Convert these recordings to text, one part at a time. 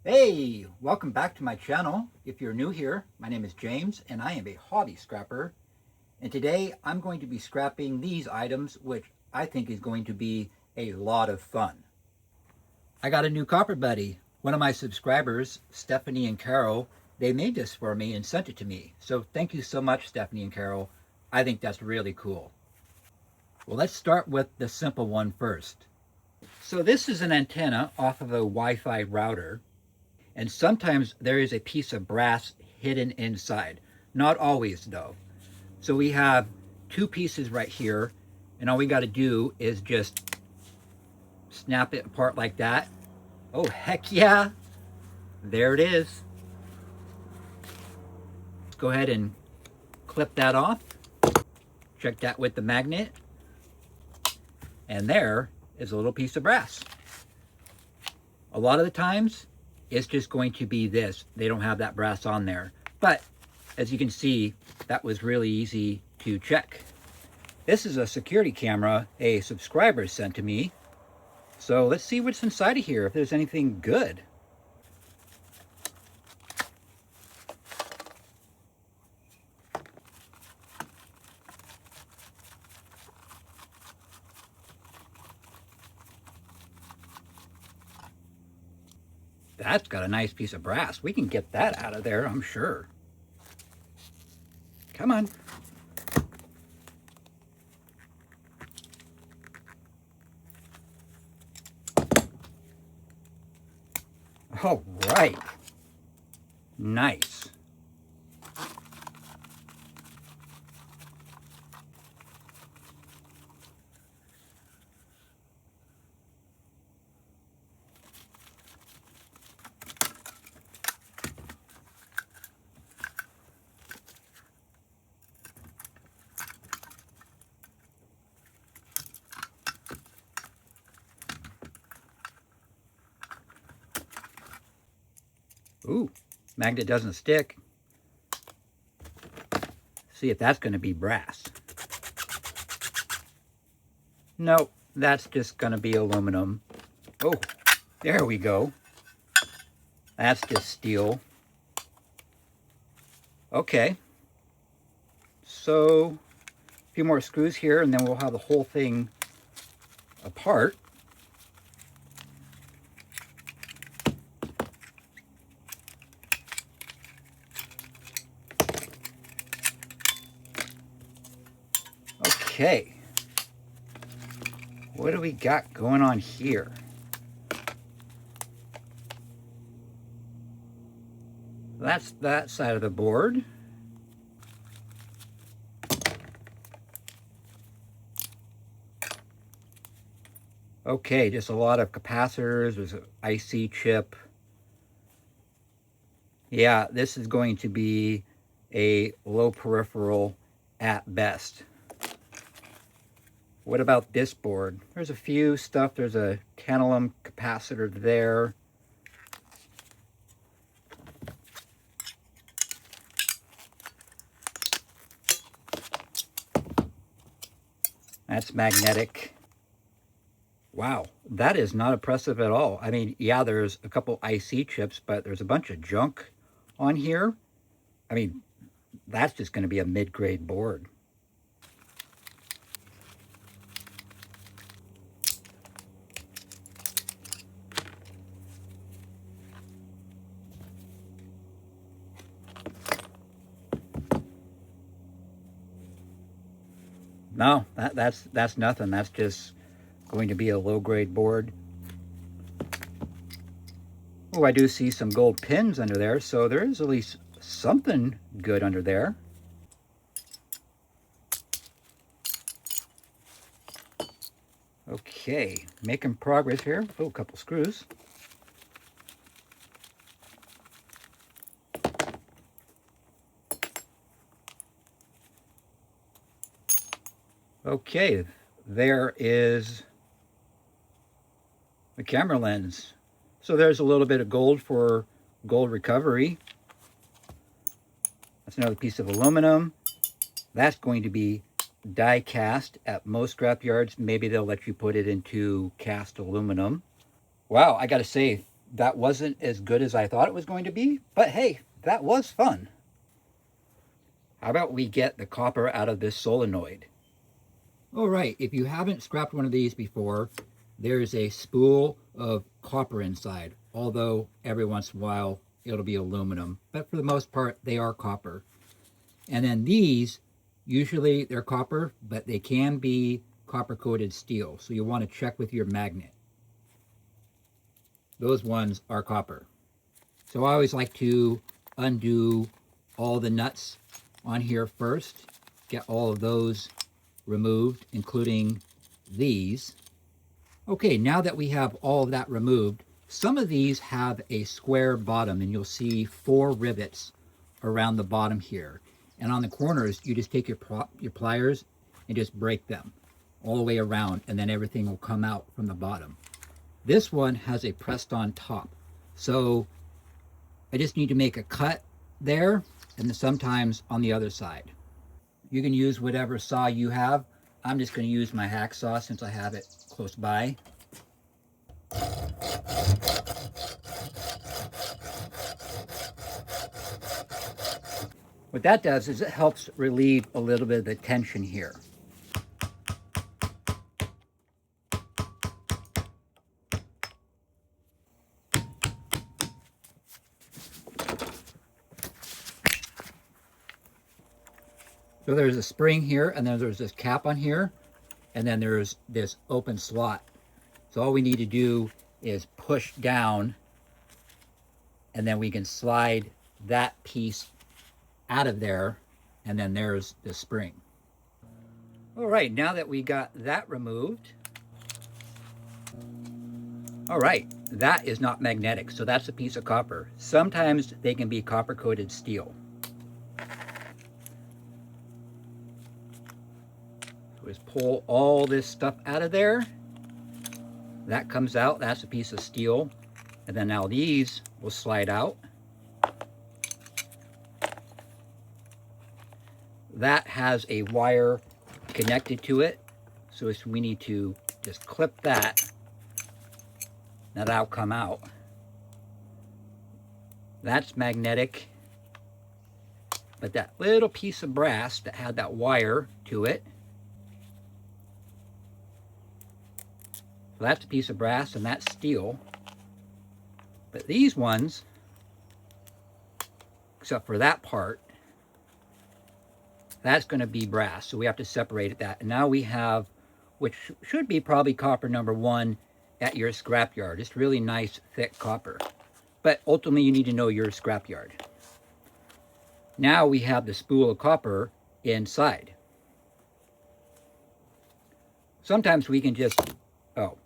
Hey, welcome back to my channel. If you're new here, my name is James and I am a hobby scrapper. And today I'm going to be scrapping these items, which I think is going to be a lot of fun. I got a new copper buddy. One of my subscribers, Stephanie and Carol, they made this for me and sent it to me. So thank you so much, Stephanie and Carol. I think that's really cool. Well, let's start with the simple one first. So this is an antenna off of a Wi-Fi router. And sometimes there is a piece of brass hidden inside. Not always, though. So we have two pieces right here, and all we got to do is just snap it apart like that. Oh, heck yeah! There it is. Let's go ahead and clip that off. Check that with the magnet. And there is a little piece of brass. A lot of the times, it's just going to be this. They don't have that brass on there. But as you can see, that was really easy to check. This is a security camera a subscriber sent to me. So let's see what's inside of here, if there's anything good. That's got a nice piece of brass. We can get that out of there, I'm sure. Come on. All right. Nice. Ooh, magnet doesn't stick. See if that's going to be brass. Nope, that's just going to be aluminum. Oh, there we go. That's just steel. Okay. So, a few more screws here and then we'll have the whole thing apart. Okay. What do we got going on here? That's that side of the board. Okay, just a lot of capacitors. There's an IC chip. Yeah, this is going to be a low peripheral at best. What about this board? There's a few stuff. There's a tantalum capacitor there. That's magnetic. Wow, that is not impressive at all. I mean, yeah, there's a couple IC chips, but there's a bunch of junk on here. I mean, that's just going to be a mid-grade board. No, that's nothing. That's just going to be a low-grade board. Oh, I do see some gold pins under there, so there is at least something good under there. Okay, making progress here. Oh, a couple screws. Okay, there is the camera lens. So there's a little bit of gold for gold recovery. That's another piece of aluminum. That's going to be die cast at most scrap yards. Maybe they'll let you put it into cast aluminum. Wow, I gotta say, that wasn't as good as I thought it was going to be, but hey, that was fun. How about we get the copper out of this solenoid? All right, if you haven't scrapped one of these before, there's a spool of copper inside, although every once in a while it'll be aluminum, but for the most part they are copper. And then these, usually they're copper, but they can be copper coated steel, so you want to check with your magnet. Those ones are copper. So I always like to undo all the nuts on here first, get all of those removed, including these. Okay, now that we have all of that removed, some of these have a square bottom, and you'll see 4 rivets around the bottom here. And on the corners, you just take your pliers and just break them all the way around, and then everything will come out from the bottom. This one has a pressed on top, so I just need to make a cut there, and then sometimes on the other side. You can use whatever saw you have. I'm just going to use my hacksaw since I have it close by. What that does is it helps relieve a little bit of the tension here. So there's a spring here, and then there's this cap on here, and then there's this open slot. So all we need to do is push down, and then we can slide that piece out of there, and then there's the spring. All right, now that we got that removed, all right, that is not magnetic, so that's a piece of copper. Sometimes they can be copper coated steel. Just pull all this stuff out of there. That comes out, that's a piece of steel. And then now these will slide out. That has a wire connected to it, so we need to just clip that. Now that'll come out. That's magnetic. But that little piece of brass that had that wire to it, so that's a piece of brass and that's steel. But these ones, except for that part, that's going to be brass. So we have to separate that. And now we have, which should be probably copper number 1 at your scrapyard. It's really nice, thick copper. But ultimately, you need to know your scrapyard. Now we have the spool of copper inside. Sometimes we can just, oh,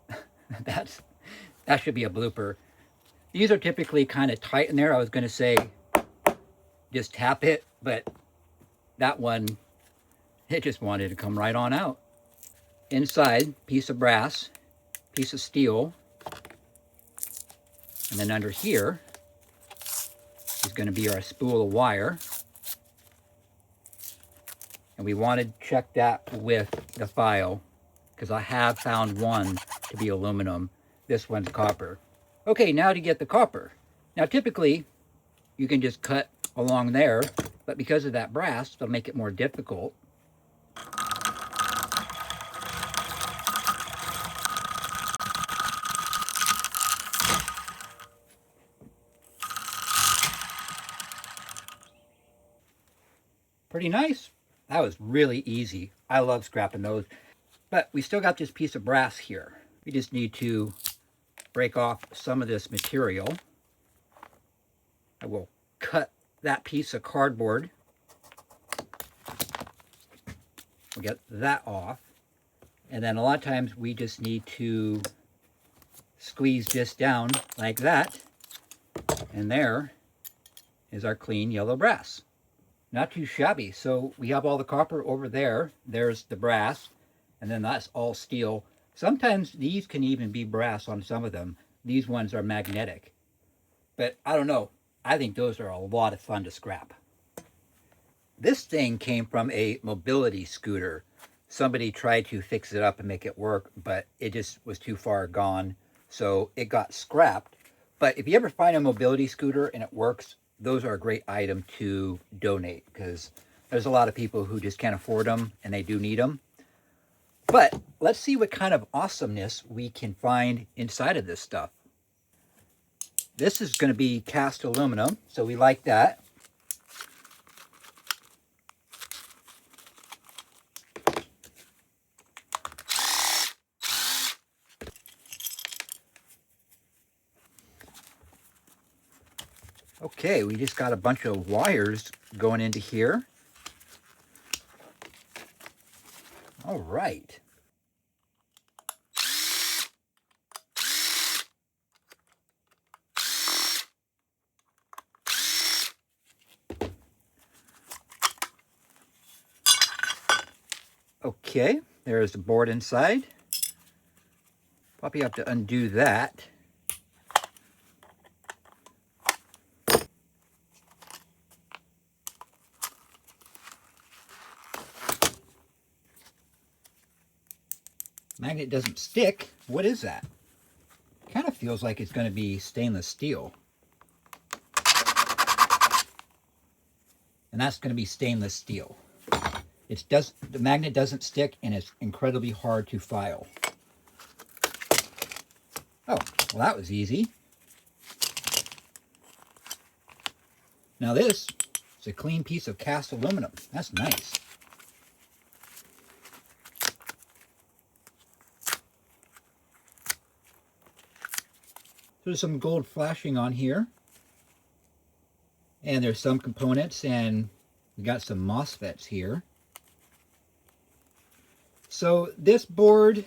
that should be a blooper. These are typically kind of tight in there. I was going to say just tap it, but that one, it just wanted to come right on out. Inside, piece of brass, piece of steel, and then under here is going to be our spool of wire. And we want to check that with the file, because I have found one to be aluminum. This one's copper. Okay, now to get the copper. Now typically, you can just cut along there, but because of that brass, it'll make it more difficult. Pretty nice. That was really easy. I love scrapping those. But we still got this piece of brass here. We just need to break off some of this material. I will cut that piece of cardboard. We'll get that off. And then a lot of times we just need to squeeze this down like that. And there is our clean yellow brass. Not too shabby. So we have all the copper over there. There's the brass. And then that's all steel. Sometimes these can even be brass on some of them. These ones are magnetic. But I don't know. I think those are a lot of fun to scrap. This thing came from a mobility scooter. Somebody tried to fix it up and make it work, but it just was too far gone. So it got scrapped. But if you ever find a mobility scooter and it works, those are a great item to donate, because there's a lot of people who just can't afford them and they do need them. But let's see what kind of awesomeness we can find inside of this stuff. This is going to be cast aluminum, so we like that. Okay, we just got a bunch of wires going into here. All right. Okay, there's the board inside. Probably have to undo that. Magnet doesn't stick. What is that? Kind of feels like it's going to be stainless steel. And that's going to be stainless steel. The magnet doesn't stick, and it's incredibly hard to file. Oh, well, that was easy. Now this is a clean piece of cast aluminum. That's nice. There's some gold flashing on here. And there's some components, and we got some MOSFETs here. So this board,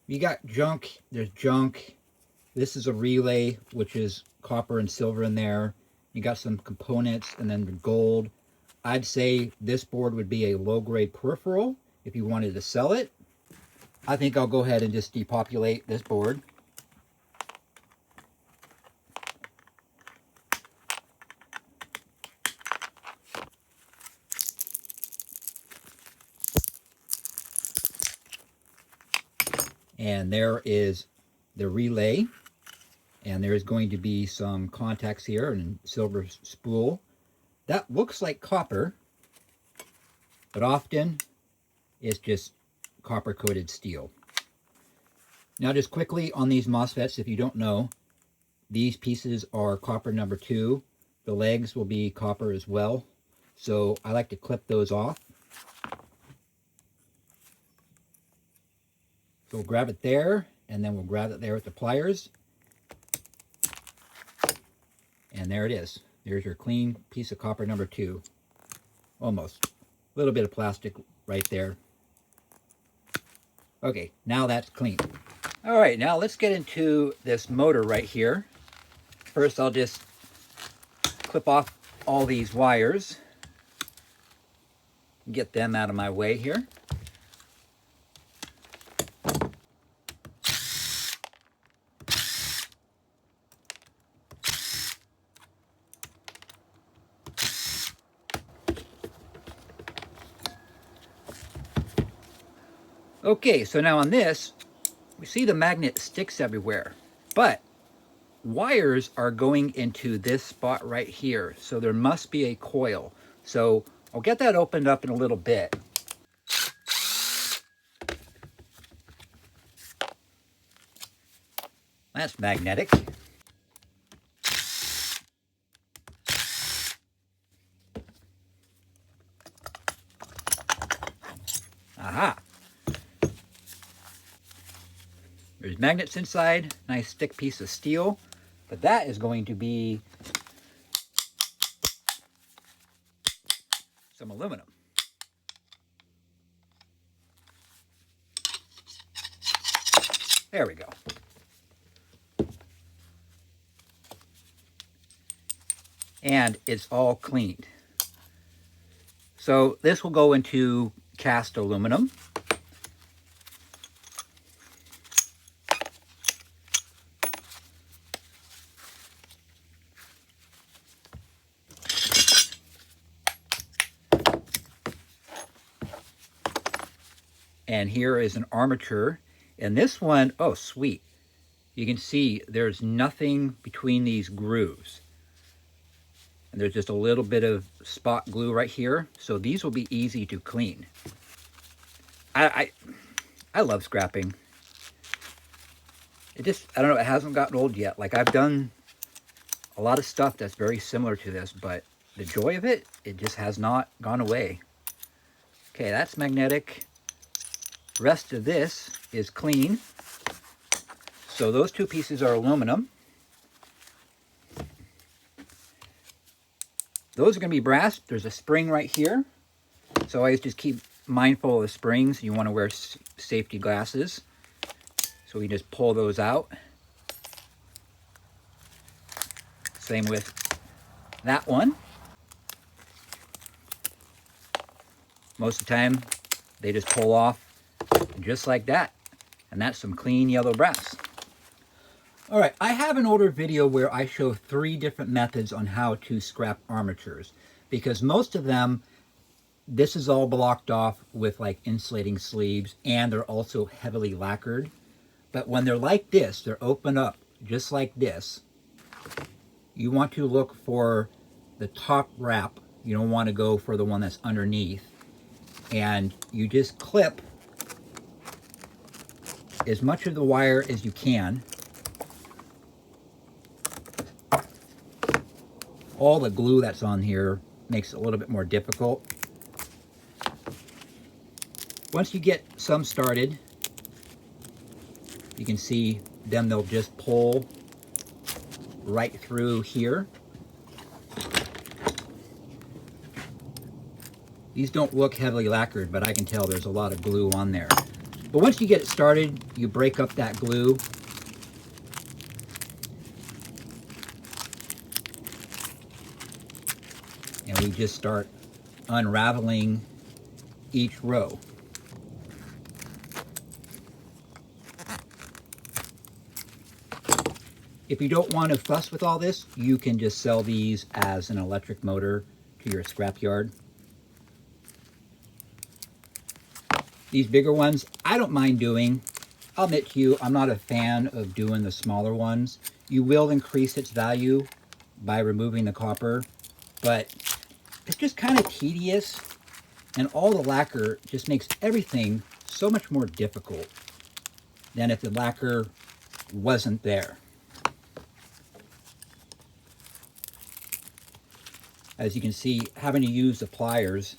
you got junk, there's junk. This is a relay, which is copper and silver in there. You got some components and then the gold. I'd say this board would be a low-grade peripheral if you wanted to sell it. I think I'll go ahead and just depopulate this board. And there is the relay, and there is going to be some contacts here and silver spool. That looks like copper, but often it's just copper coated steel. Now just quickly on these MOSFETs, if you don't know, these pieces are copper number 2. The legs will be copper as well. So I like to clip those off. So we'll grab it there, and then we'll grab it there with the pliers. And there it is. There's your clean piece of copper number 2. Almost. A little bit of plastic right there. Okay, now that's clean. All right, now let's get into this motor right here. First, I'll just clip off all these wires. Get them out of my way here. Okay, so now on this, we see the magnet sticks everywhere, but wires are going into this spot right here, so there must be a coil. So I'll get that opened up in a little bit. That's magnetic. Aha! There's magnets inside, nice thick piece of steel, but that is going to be some aluminum. There we go. And it's all cleaned. So this will go into cast aluminum. And here is an armature. And this one, oh sweet, you can see there's nothing between these grooves. And there's just a little bit of spot glue right here. So these will be easy to clean. I love scrapping. I don't know, it hasn't gotten old yet. Like, I've done a lot of stuff that's very similar to this, but the joy of it just has not gone away. Okay, that's magnetic. Rest of this is clean. So those two pieces are aluminum. Those are going to be brass. There's a spring right here. So always just keep mindful of the springs. You want to wear safety glasses. So we just pull those out. Same with that one. Most of the time, they just pull off just like that. And that's some clean yellow brass. All right, I have an older video where I show 3 different methods on how to scrap armatures, because most of them, this is all blocked off with like insulating sleeves, and they're also heavily lacquered. But when they're like this, they're open up just like this, you want to look for the top wrap. You don't want to go for the one that's underneath. And you just clip as much of the wire as you can. All the glue that's on here makes it a little bit more difficult. Once you get some started, you can see then they'll just pull right through here. These don't look heavily lacquered, but I can tell there's a lot of glue on there. But once you get it started, you break up that glue. And we just start unraveling each row. If you don't want to fuss with all this, you can just sell these as an electric motor to your scrapyard. These bigger ones, I don't mind doing. I'll admit to you, I'm not a fan of doing the smaller ones. You will increase its value by removing the copper, but it's just kind of tedious, and all the lacquer just makes everything so much more difficult than if the lacquer wasn't there. As you can see, having to use the pliers,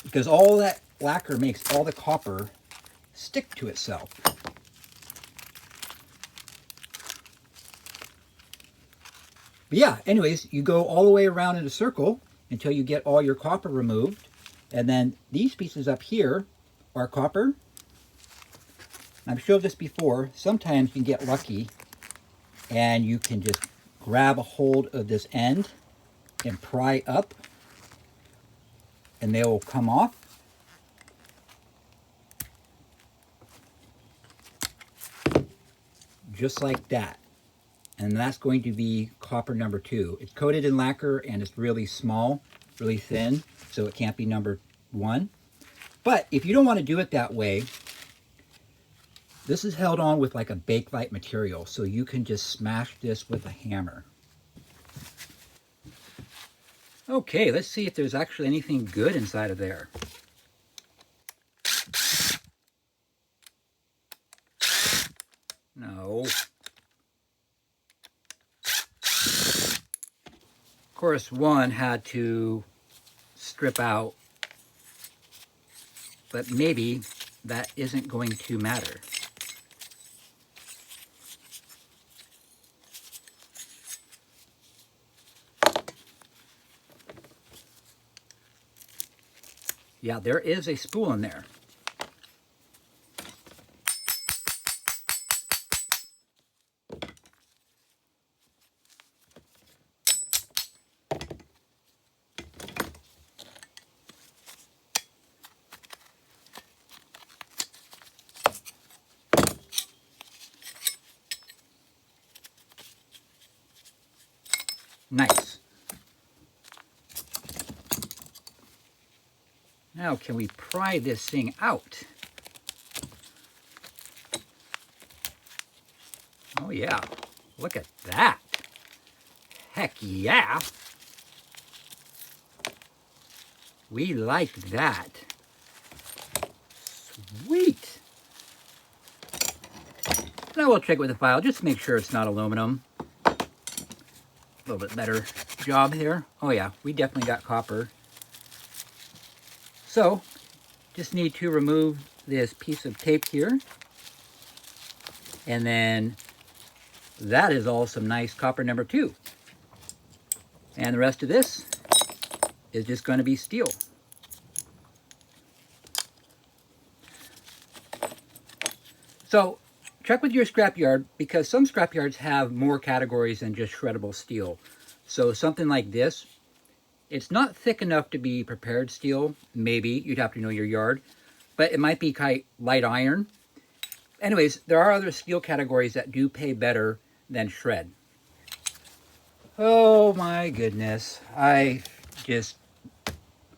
because all that lacquer makes all the copper stick to itself. But yeah, anyways, you go all the way around in a circle until you get all your copper removed. And then these pieces up here are copper. I've showed this before. Sometimes you can get lucky and you can just grab a hold of this end and pry up, and they will come off. Just like that. And that's going to be copper number 2. It's coated in lacquer and it's really small, really thin, so it can't be number 1. But if you don't want to do it that way, this is held on with like a bakelite material, so you can just smash this with a hammer. Okay, let's see if there's actually anything good inside of there. No. Of course, one had to strip out, but maybe that isn't going to matter. Yeah, there is a spool in there. Nice. Now, can we pry this thing out? Oh yeah, look at that. Heck yeah. We like that. Sweet. And I will check with the file, just to make sure it's not aluminum. A little bit better job here. Oh yeah, we definitely got copper. So, just need to remove this piece of tape here. And then that is all some nice copper number 2. And the rest of this is just going to be steel. So check with your scrapyard, because some scrapyards have more categories than just shreddable steel. So something like this, it's not thick enough to be prepared steel. Maybe you'd have to know your yard, but it might be light iron. Anyways, there are other steel categories that do pay better than shred. Oh my goodness, I just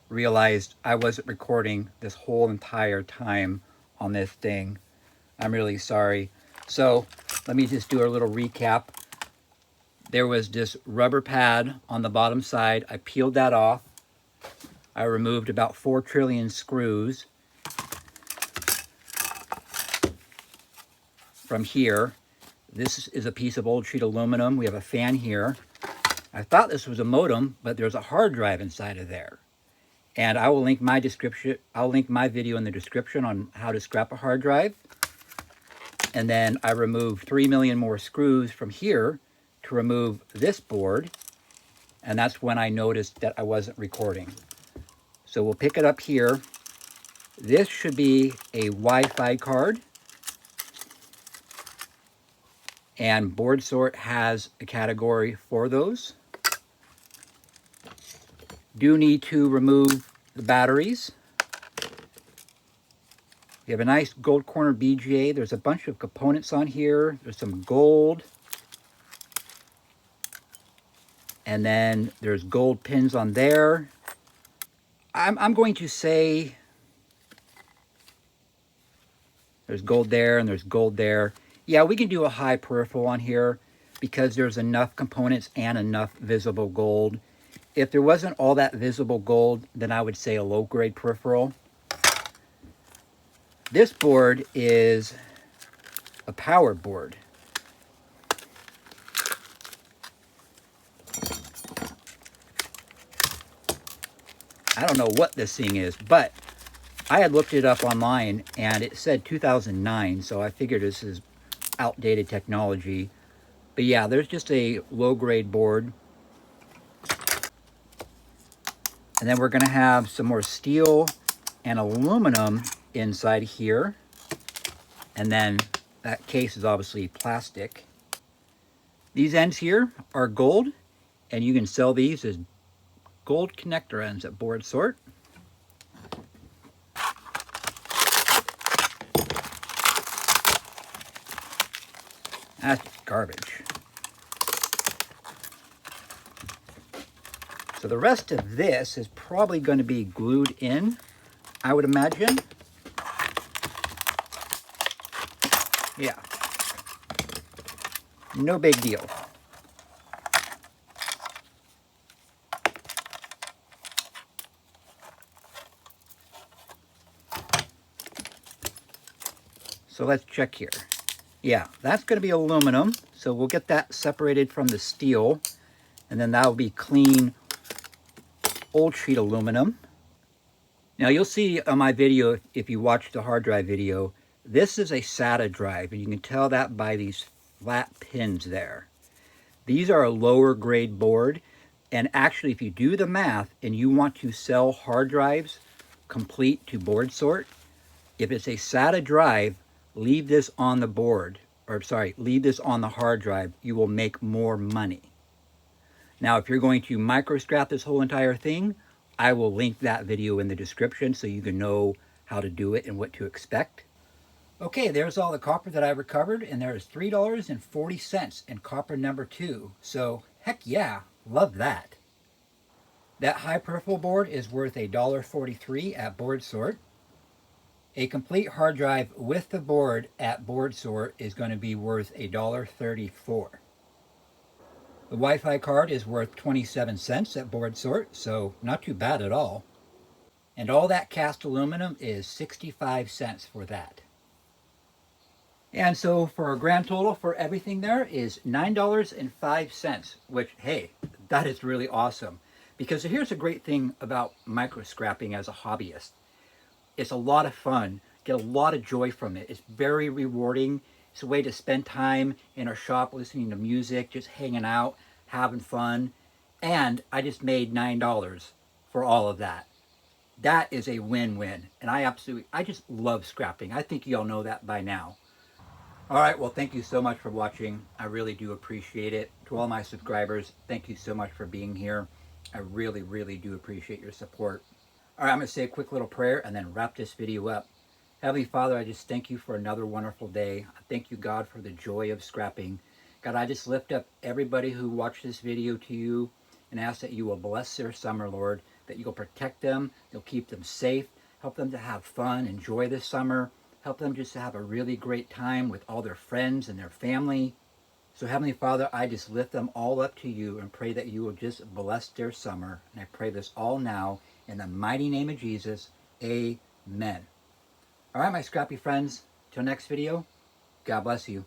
realized I wasn't recording this whole entire time on this thing. I'm really sorry. So let me just do a little recap. There was this rubber pad on the bottom side. I peeled that off. I removed about 4 trillion screws from here. This is a piece of old sheet aluminum. We have a fan here. I thought this was a modem, but there's a hard drive inside of there. And I will link my description. I'll link my video in the description on how to scrap a hard drive. And then I removed 3 million more screws from here to remove this board. And that's when I noticed that I wasn't recording. So we'll pick it up here. This should be a Wi-Fi card. And Board Sort has a category for those. Do need to remove the batteries. We have a nice gold corner BGA. There's a bunch of components on here. There's some gold. And then there's gold pins on there. I'm going to say there's gold there and there's gold there. Yeah, we can do a high peripheral on here because there's enough components and enough visible gold. If there wasn't all that visible gold, then I would say a low-grade peripheral. This board is a power board. I don't know what this thing is, but I had looked it up online and it said 2009, so I figured this is outdated technology. But yeah, there's just a low-grade board. And then we're going to have some more steel and aluminum inside here. And then that case is obviously plastic. These ends here are gold, and you can sell these as gold connector ends at Board Sort. That's garbage. So the rest of this is probably going to be glued in, I would imagine. Yeah. No big deal. So let's check here. Yeah, that's going to be aluminum. So we'll get that separated from the steel. And then that will be clean old sheet aluminum. Now you'll see on my video, if you watch the hard drive video, this is a SATA drive, and you can tell that by these flat pins there. These are a lower grade board, and actually if you do the math and you want to sell hard drives complete to Board Sort, if it's a SATA drive, leave this on the board, or sorry, leave this on the hard drive. You will make more money. Now, if you're going to micro scrap this whole entire thing, I will link that video in the description so you can know how to do it and what to expect. Okay, there's all the copper that I recovered, and there is $3.40 in copper number 2. So, heck yeah, love that. That high peripheral board is worth $1.43 at Board Sort. A complete hard drive with the board at board sort is going to be worth $1.34. The Wi-Fi card is worth 27 cents at board sort, so not too bad at all. And all that cast aluminum is 65 cents for that. And so for a grand total for everything there is $9.05, which, hey, that is really awesome. Because here's a great thing about micro scrapping as a hobbyist. It's a lot of fun. Get a lot of joy from it. It's very rewarding. It's a way to spend time in our shop listening to music, just hanging out, having fun. And I just made $9 for all of that. That is a win-win. And I just love scrapping. I think you all know that by now. All right, well, thank you so much for watching. I really do appreciate it. To all my subscribers, thank you so much for being here. I really, really do appreciate your support. All right, I'm going to say a quick little prayer and then wrap this video up. Heavenly Father, I just thank you for another wonderful day. I thank you, God, for the joy of scrapping. God, I just lift up everybody who watched this video to you and ask that you will bless their summer, Lord, that you will protect them, you'll keep them safe, help them to have fun, enjoy this summer, help them just to have a really great time with all their friends and their family. So Heavenly Father, I just lift them all up to you and pray that you will just bless their summer. And I pray this all now in the mighty name of Jesus. Amen. All right, my scrappy friends, till next video, God bless you.